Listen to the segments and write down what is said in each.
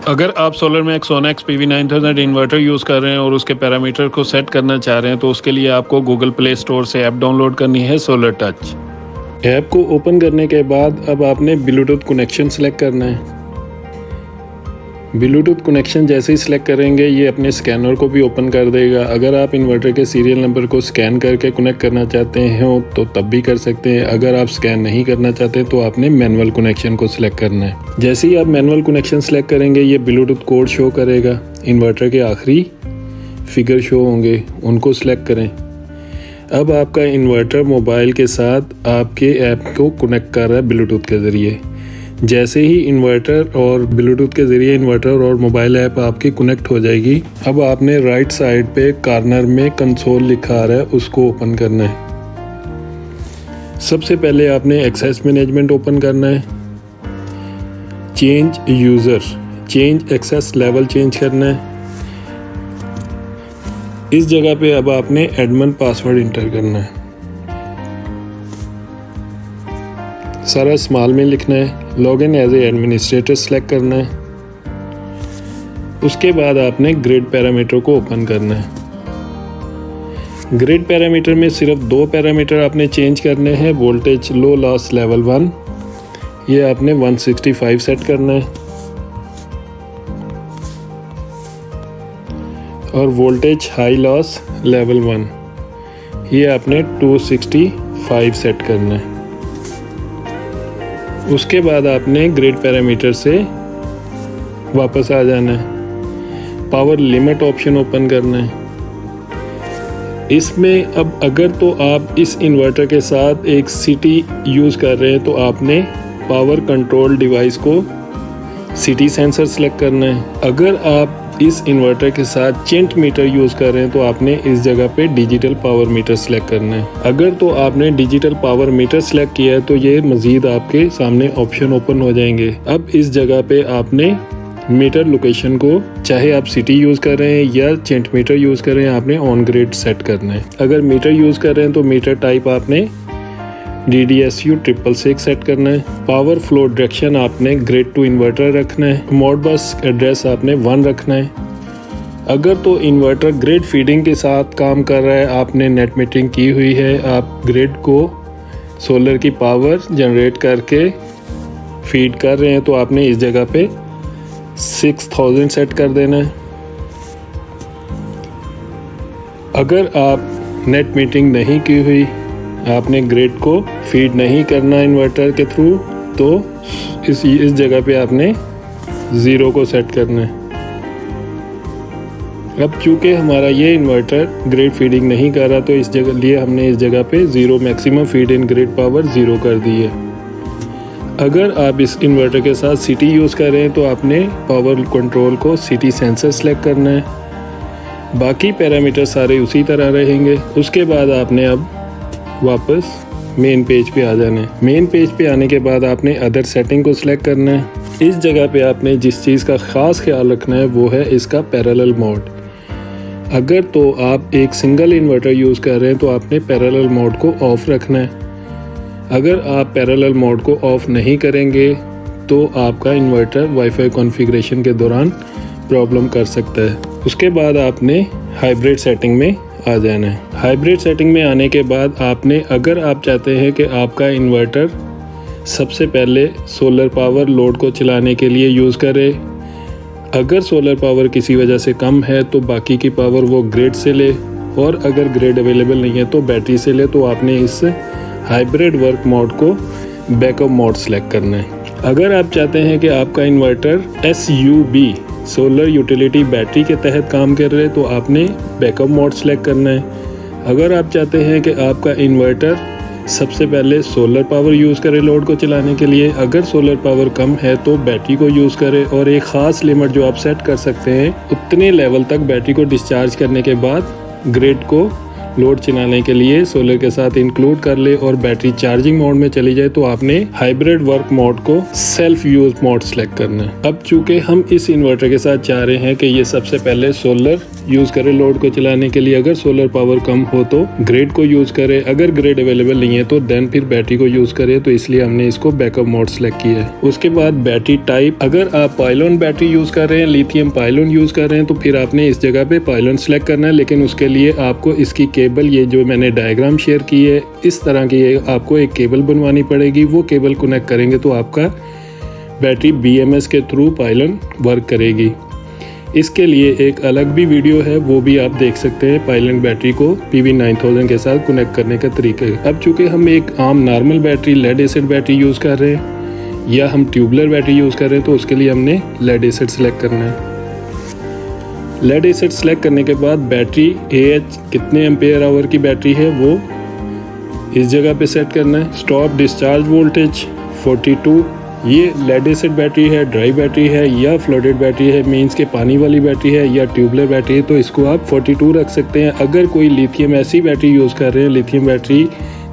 अगर आप solar max sonex PV9000 inverter use कर रहे हैं और उसके पैरामीटर को सेट करना चाह रहे हैं तो उसके लिए आपको गूगल प्ले स्टोर से ऐप डाउनलोड करनी है सोलर टच। ऐप को ओपन करने के बाद अब आपने ब्लूटूथ कनेक्शन सेलेक्ट करना है। ब्लूटूथ कनेक्शन जैसे ही सिलेक्ट करेंगे ये अपने स्कैनर को भी ओपन कर देगा। अगर आप इन्वर्टर के सीरियल नंबर को स्कैन करके कनेक्ट करना चाहते हैं तो तब भी कर सकते हैं। अगर आप स्कैन नहीं करना चाहते तो आपने मैनुअल कनेक्शन को सिलेक्ट करना है। जैसे ही आप मैनुअल कनेक्शन सेलेक्ट करेंगे ये ब्लूटूथ कोड शो करेगा। इन्वर्टर के आखिरी फिगर शो होंगे, उनको सिलेक्ट करें। अब आपका इन्वर्टर मोबाइल के साथ आपके ऐप को कनेक्ट कर रहा है ब्लूटूथ के ज़रिए। जैसे ही इन्वर्टर और ब्लूटूथ के ज़रिए इन्वर्टर और मोबाइल ऐप आपकी कनेक्ट हो जाएगी, अब आपने राइट साइड पे कॉर्नर में कंसोल लिखा आ रहा है, उसको ओपन करना है। सबसे पहले आपने एक्सेस मैनेजमेंट ओपन करना है। Change user, change access level change करना है। इस जगह पे अब आपने एडमिन पासवर्ड इंटर करना है। सारा स्मॉल में लिखना है। Login as a administrator select करना है। उसके बाद आपने ग्रिड पैरामीटर को ओपन करना है। ग्रिड पैरामीटर में सिर्फ 2 पैरामीटर आपने चेंज करने हैं। वोल्टेज लो लॉस लेवल 1 ये आपने 165 सेट करना है और वोल्टेज हाई लॉस लेवल 1 ये आपने 265 सेट करना है। उसके बाद आपने ग्रिड पैरामीटर से वापस आ जाना है। पावर लिमिट ऑप्शन ओपन करना है। इसमें अब अगर तो आप इस इन्वर्टर के साथ एक सिटी यूज़ कर रहे हैं तो आपने पावर कंट्रोल डिवाइस को सिटी सेंसर सेलेक्ट करना है। अगर आप इस इन्वर्टर के साथ चिंट मीटर यूज़ कर रहे हैं तो आपने इस जगह पे डिजिटल पावर मीटर सेलेक्ट करना है। अगर तो आपने डिजिटल पावर मीटर सेलेक्ट किया है तो ये मज़ीद आपके सामने ऑप्शन ओपन हो जाएंगे। अब इस जगह पे आपने मीटर लोकेशन को, चाहे आप सिटी यूज़ कर रहे हैं या चिंट मीटर यूज़ कर रहे हैं, आपने ऑन ग्रिड सेट करना है। अगर मीटर यूज़ कर रहे हैं तो मीटर टाइप आपने DDSU 666 सेट करना है। पावर फ्लो डायरेक्शन आपने ग्रिड टू इन्वर्टर रखना है। मोडबस एड्रेस आपने 1 रखना है। अगर तो इन्वर्टर ग्रिड फीडिंग के साथ काम कर रहा है, आपने नेट मीटरिंग की हुई है, आप ग्रिड को सोलर की पावर जनरेट करके फीड कर रहे हैं तो आपने इस जगह पे 6000 सेट कर देना है। अगर आप नेट मीटरिंग नहीं की हुई, आपने ग्रिड को फीड नहीं करना इन्वर्टर के थ्रू, तो इस जगह पे आपने 0 को सेट करना है। अब चूँकि हमारा ये इन्वर्टर ग्रिड फीडिंग नहीं कर रहा तो इस जगह लिए हमने इस जगह पे 0 maximum feed in grid power 0 कर दी है। अगर आप इस इन्वर्टर के साथ सिटी यूज़ कर रहे हैं तो आपने पावर कंट्रोल को सिटी सेंसर सेलेक्ट करना है। बाकी पैरामीटर सारे उसी तरह रहेंगे। उसके बाद आपने अब वापस मेन पेज पे आ जाना है। मेन पेज पे आने के बाद आपने अदर सेटिंग को सिलेक्ट करना है। इस जगह पे आपने जिस चीज़ का ख़ास ख्याल रखना है वो है इसका पैरेलल मोड। अगर तो आप एक सिंगल इन्वर्टर यूज़ कर रहे हैं तो आपने पैरेलल मोड को ऑफ़ रखना है। अगर आप पैरेलल मोड को ऑफ़ नहीं करेंगे तो आपका इन्वर्टर वाईफाई कॉन्फ़िगरेशन के दौरान प्रॉब्लम कर सकता है। उसके बाद आपने हाइब्रिड सेटिंग में आ जाना है। हाइब्रिड सेटिंग में आने के बाद आपने, अगर आप चाहते हैं कि आपका इन्वर्टर सबसे पहले सोलर पावर लोड को चलाने के लिए यूज़ करे, अगर सोलर पावर किसी वजह से कम है तो बाकी की पावर वो ग्रिड से ले, और अगर ग्रिड अवेलेबल नहीं है तो बैटरी से ले, तो आपने इस हाइब्रिड वर्क मोड को बैकअप मोड सेलेक्ट करना है। अगर आप चाहते हैं कि आपका inverter SUB solar utility battery के तहत काम कर रहे तो आपने बैकअप मोड सेलेक्ट करना है। अगर आप चाहते हैं कि आपका इन्वर्टर सबसे पहले सोलर पावर यूज़ करे लोड को चलाने के लिए, अगर सोलर पावर कम है तो बैटरी को यूज़ करे, और एक ख़ास लिमिट जो आप सेट कर सकते हैं, उतने लेवल तक बैटरी को डिस्चार्ज करने के बाद ग्रिड को लोड चलाने के लिए सोलर के साथ इंक्लूड कर ले और बैटरी चार्जिंग मोड में चली जाए तो आपने हाइब्रिड वर्क मोड को सेल्फ यूज मोड सेलेक्ट करना है। अब चूंकि हम इस इन्वर्टर के साथ चाह रहे हैं कि ये सबसे पहले सोलर यूज करे लोड को चलाने के लिए, अगर सोलर पावर कम हो तो ग्रिड को यूज करे, अगर ग्रिड अवेलेबल नहीं है तो देन फिर बैटरी को यूज करे, तो इसलिए हमने इसको बैकअप मोड सेलेक्ट किया है। उसके बाद बैटरी टाइप, अगर आप पाइलोन बैटरी यूज कर रहे हैं, लिथियम पाइलोन यूज कर रहे हैं तो फिर आपने इस जगह पे पाइलोन सेलेक्ट करना है, लेकिन उसके लिए आपको इसकी केबल, ये जो मैंने डायग्राम शेयर की है इस तरह की, आपको एक केबल बनवानी पड़ेगी। वो केबल कनेक्ट करेंगे तो आपका बैटरी BMS के थ्रू पाइलोन वर्क करेगी। इसके लिए एक अलग भी वीडियो है, वो भी आप देख सकते हैं, पाइलोन बैटरी को PV9000 के साथ कनेक्ट करने का तरीका है। अब चूंकि हम एक आम normal battery lead acid battery use कर रहे हैं या हम ट्यूबलर बैटरी यूज़ कर रहे हैं तो उसके लिए हमने लेड एसिड सेलेक्ट करना है। लेड एसिड सेलेक्ट करने के बाद बैटरी AH कितने एम्पेयर आवर की बैटरी है वो इस जगह पे सेट करना है। स्टॉप डिस्चार्ज वोल्टेज 42, ये लेड एसिड बैटरी है, ड्राई बैटरी है या फ्लोटेड बैटरी है, मींस के पानी वाली बैटरी है या ट्यूबलर बैटरी है, तो इसको आप 42 रख सकते हैं। अगर कोई लिथियम ऐसी बैटरी यूज़ कर रहे हैं, लिथियम बैटरी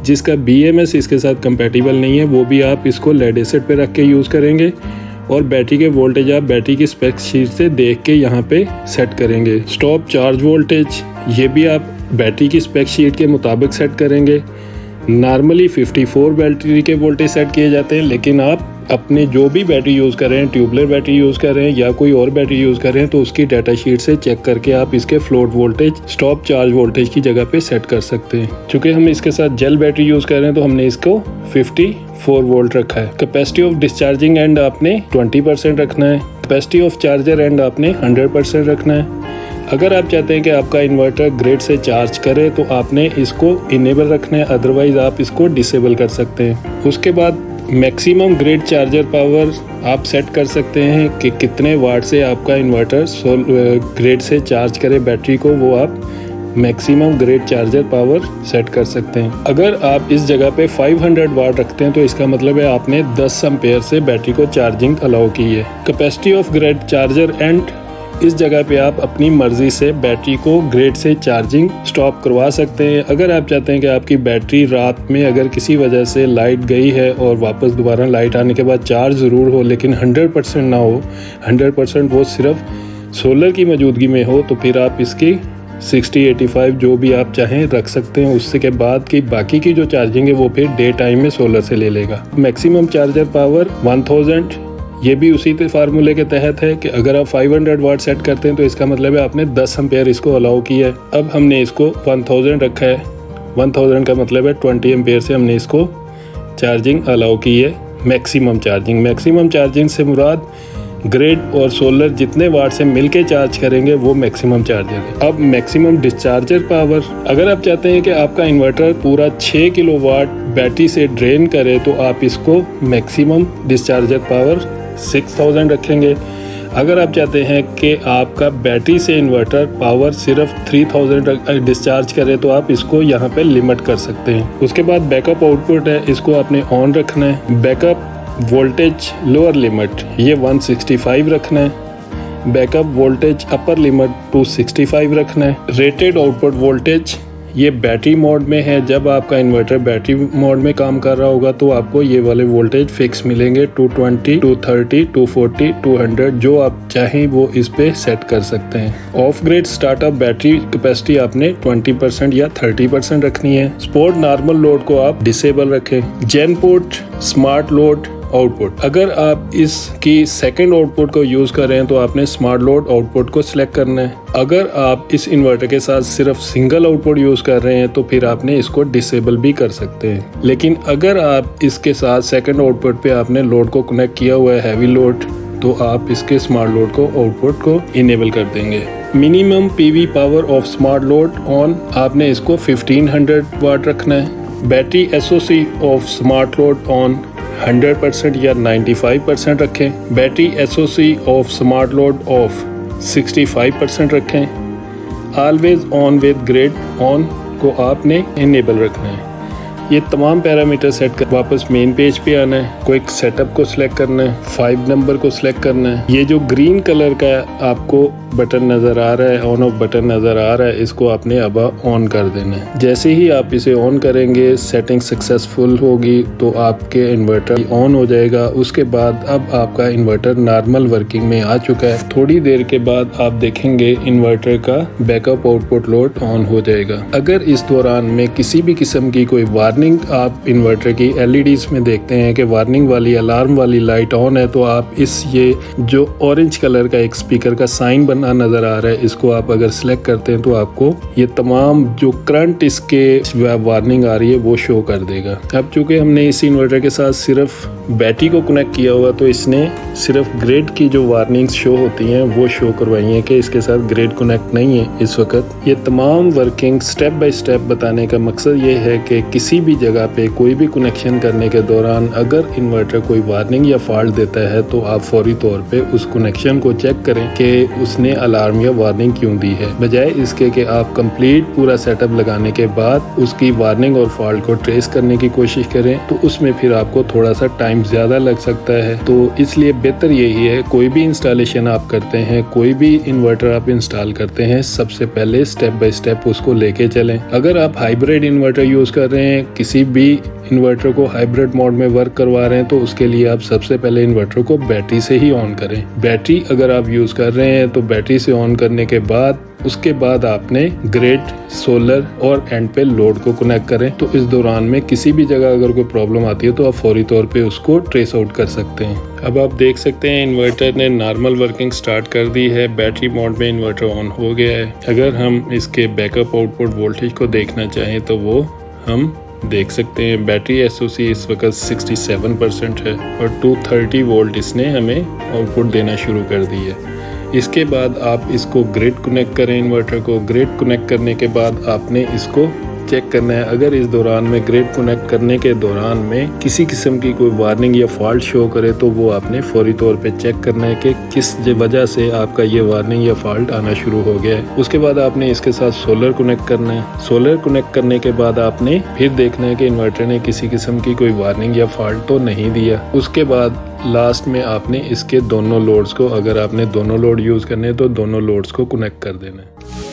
जिसका BMS इसके साथ कंपैटिबल नहीं है, वो भी आप इसको लेड एसिड पे रख के यूज़ करेंगे। और बैटरी के वोल्टेज आप बैटरी की स्पेक शीट से देख के यहाँ पे सेट करेंगे। स्टॉप चार्ज वोल्टेज, ये भी आप बैटरी की स्पेक शीट के मुताबिक सेट करेंगे। नॉर्मली 54 बैटरी के वोल्टेज सेट किए जाते हैं, लेकिन आप अपने जो भी बैटरी यूज़ कर रहे हैं, ट्यूबलर बैटरी यूज़ कर रहे हैं या कोई और बैटरी यूज़ कर रहे हैं, तो उसकी डाटा शीट से चेक करके आप इसके float voltage stop charge voltage की जगह पे सेट कर सकते हैं। चूँकि हम इसके साथ जेल बैटरी यूज़ कर रहे हैं तो हमने इसको 54 वोल्ट रखा है। कैपेसिटी ऑफ डिस्चार्जिंग एंड आपने 20% रखना है। कैपेसिटी ऑफ चार्जर एंड आपने 100% रखना है। अगर आप चाहते हैं कि आपका इन्वर्टर ग्रिड से चार्ज करे तो आपने इसको इनेबल रखना है, अदरवाइज आप इसको डिसेबल कर सकते हैं। उसके बाद मैक्सिमम ग्रिड चार्जर पावर आप सेट कर सकते हैं कि कितने वाट से आपका इन्वर्टर ग्रिड से चार्ज करे बैटरी को, वो आप maximum grid charger power set कर सकते हैं। अगर आप इस जगह पे 500 वाट रखते हैं तो इसका मतलब है आपने 10 एम्पेयर से बैटरी को चार्जिंग अलाउ की है। Capacity of grid charger and, इस जगह पे आप अपनी मर्जी से बैटरी को ग्रिड से चार्जिंग स्टॉप करवा सकते हैं। अगर आप चाहते हैं कि आपकी बैटरी रात में अगर किसी वजह से लाइट गई है और वापस दोबारा लाइट आने के बाद चार्ज ज़रूर हो लेकिन 100% ना हो, 100% वो सिर्फ सोलर की मौजूदगी में हो, तो फिर आप इसकी 60-85 जो भी आप चाहें रख सकते हैं। उससे के बाद की बाकी की जो चार्जिंग है वो फिर डे टाइम में सोलर से ले लेगा। मैक्सिमम चार्जर पावर 1000, ये भी उसी फार्मूले के तहत है कि अगर आप 500 वाट सेट करते हैं तो इसका मतलब है आपने 10 एम्पेयर इसको अलाउ किया है। अब हमने इसको 1000 रखा है, 1000 का मतलब है 20 एम्पेयर से हमने इसको चार्जिंग अलाउ की है। मैक्सिमम चार्जिंग से मुराद ग्रिड और सोलर जितने वाट से मिलके चार्ज करेंगे वो मैक्सिमम चार्जर है। अब मैक्सिमम डिस्चार्जर पावर, अगर आप चाहते हैं कि आपका इन्वर्टर पूरा 6 किलोवाट बैटरी से ड्रेन करे तो आप इसको मैक्सिमम डिस्चार्जर पावर 6000 रखेंगे। अगर आप चाहते हैं कि आपका बैटरी से इन्वर्टर पावर सिर्फ 3000 डिस्चार्ज करे तो आप इसको यहाँ पे लिमिट कर सकते हैं। उसके बाद बैकअप आउटपुट है, इसको आपने ऑन रखना है। बैकअप वोल्टेज लोअर लिमिट ये 165 रखना है। बैकअप वोल्टेज अपर लिमिट 265 रखना है। रेटेड आउटपुट वोल्टेज ये बैटरी मोड में है, जब आपका इन्वर्टर बैटरी मोड में काम कर रहा होगा तो आपको ये वाले वोल्टेज फिक्स मिलेंगे, 220, 230, 240, 200, जो आप चाहें वो इस पे सेट कर सकते हैं। Of grid startup battery capacity आपने 20% या 30% रखनी है। स्पोर्ट नॉर्मल लोड को आप डिसेबल रखें। जेन पोर्ट स्मार्ट लोड आउटपुट, अगर आप इसकी सेकंड आउटपुट को यूज़ कर रहे हैं तो आपने स्मार्ट लोड आउटपुट को सिलेक्ट करना है। अगर आप इस इन्वर्टर के साथ सिर्फ सिंगल आउटपुट यूज़ कर रहे हैं तो फिर आपने इसको डिसेबल भी कर सकते हैं। लेकिन अगर आप इसके साथ सेकंड आउटपुट पे आपने लोड को कनेक्ट किया हुआ है, हैवी लोड, तो आप इसके स्मार्ट लोड को आउटपुट को इनेबल कर देंगे। Minimum PV power of smart load on, आपने इसको 1500 वाट रखना है। Battery SOC of smart load on 100% या 95% रखें। Battery SOC of smart load of 65% रखें। Always on with grid on को आपने इनेबल रखना है। ये तमाम पैरामीटर सेट कर वापस मेन पेज पे आना है। क्विक सेटअप को सिलेक्ट करना है, 5 नंबर को सिलेक्ट करना है। ये जो ग्रीन कलर का आपको बटन नज़र आ रहा है, ऑन ऑफ बटन नज़र आ रहा है, इसको आपने अब ऑन कर देना है। जैसे ही आप इसे ऑन करेंगे सेटिंग सक्सेसफुल होगी तो आपके इन्वर्टर ऑन हो जाएगा। उसके बाद अब आपका इन्वर्टर नॉर्मल वर्किंग में आ चुका है। थोड़ी देर के बाद आप देखेंगे इन्वर्टर का बैकअप आउटपुट लोड ऑन हो जाएगा। अगर इस दौरान में किसी भी किस्म की कोई वार्निंग आप इन्वर्टर की LEDs में देखते हैं कि वार्निंग वाली अलार्म वाली लाइट ऑन है, तो आप ये जो ऑरेंज कलर का एक स्पीकर का साइन बना नजर आ रहा है, इसको आप अगर सिलेक्ट करते हैं तो आपको ये तमाम जो करंट इसके वार्निंग आ रही है वो शो कर देगा। अब चूंकि हमने इस इन्वर्टर के साथ सिर्फ बैटरी को कनेक्ट किया हुआ तो इसने सिर्फ ग्रिड की जो वार्निंग्स शो होती हैं वो शो करवाई हैं कि इसके साथ ग्रिड कनेक्ट नहीं है इस वक्त। ये तमाम वर्किंग स्टेप बाय स्टेप बताने का मकसद ये है कि किसी भी जगह पे कोई भी कनेक्शन करने के दौरान अगर इन्वर्टर कोई वार्निंग या फॉल्ट देता है तो आप फौरी तौर पे उस कनेक्शन को चेक करें कि उसने अलार्म या वार्निंग क्यों दी है, बजाय इसके कि आप कंप्लीट पूरा सेटअप लगाने के बाद उसकी वार्निंग और फॉल्ट को ट्रेस करने की कोशिश करें तो उसमें फिर आपको थोड़ा सा टाइम ज़्यादा लग सकता है। तो इसलिए बेहतर यही है कोई भी इंस्टॉलेशन आप करते हैं, कोई भी इन्वर्टर आप इंस्टॉल करते हैं, सबसे पहले स्टेप बाय स्टेप उसको लेके चलें। अगर आप हाइब्रिड इन्वर्टर यूज़ कर रहे हैं, किसी भी इन्वर्टर को हाइब्रिड मोड में वर्क करवा रहे हैं, तो उसके लिए आप सबसे पहले इन्वर्टर को बैटरी से ही ऑन करें। बैटरी अगर आप यूज़ कर रहे हैं तो बैटरी से ऑन करने के बाद उसके बाद आपने ग्रिड, सोलर और एंड पे लोड को कनेक्ट करें। तो इस दौरान में किसी भी जगह अगर कोई प्रॉब्लम आती है तो आप फौरी तौर पे उसको ट्रेस आउट कर सकते हैं। अब आप देख सकते हैं इन्वर्टर ने नॉर्मल वर्किंग स्टार्ट कर दी है, बैटरी मोड में इन्वर्टर ऑन हो गया है। अगर हम इसके बैकअप आउटपुट वोल्टेज को देखना चाहें तो वो हम देख सकते हैं। बैटरी SOC इस वक्त 67% है और 230 वोल्ट इसने हमें आउटपुट देना शुरू कर दी है। इसके बाद आप इसको ग्रिड कनेक्ट करें, इन्वर्टर को ग्रिड कनेक्ट करने के बाद आपने इसको चेक करना है। अगर इस दौरान में ग्रिड कनेक्ट करने के दौरान में किसी किस्म की कोई वार्निंग या फॉल्ट शो करे तो वो आपने फौरी तौर पे चेक करना है कि किस वजह से आपका ये वार्निंग या फॉल्ट आना शुरू हो गया है। उसके बाद आपने इसके साथ सोलर कनेक्ट करना है। सोलर कनेक्ट करने के बाद आपने फिर देखना है कि इन्वर्टर ने किसी किस्म की कोई वार्निंग या फॉल्ट तो नहीं दिया। उसके बाद लास्ट में आपने इसके दोनों लोड्स को, अगर आपने दोनों लोड यूज़ करने हैं तो दोनों लोड्स को कनेक्ट कर देना है।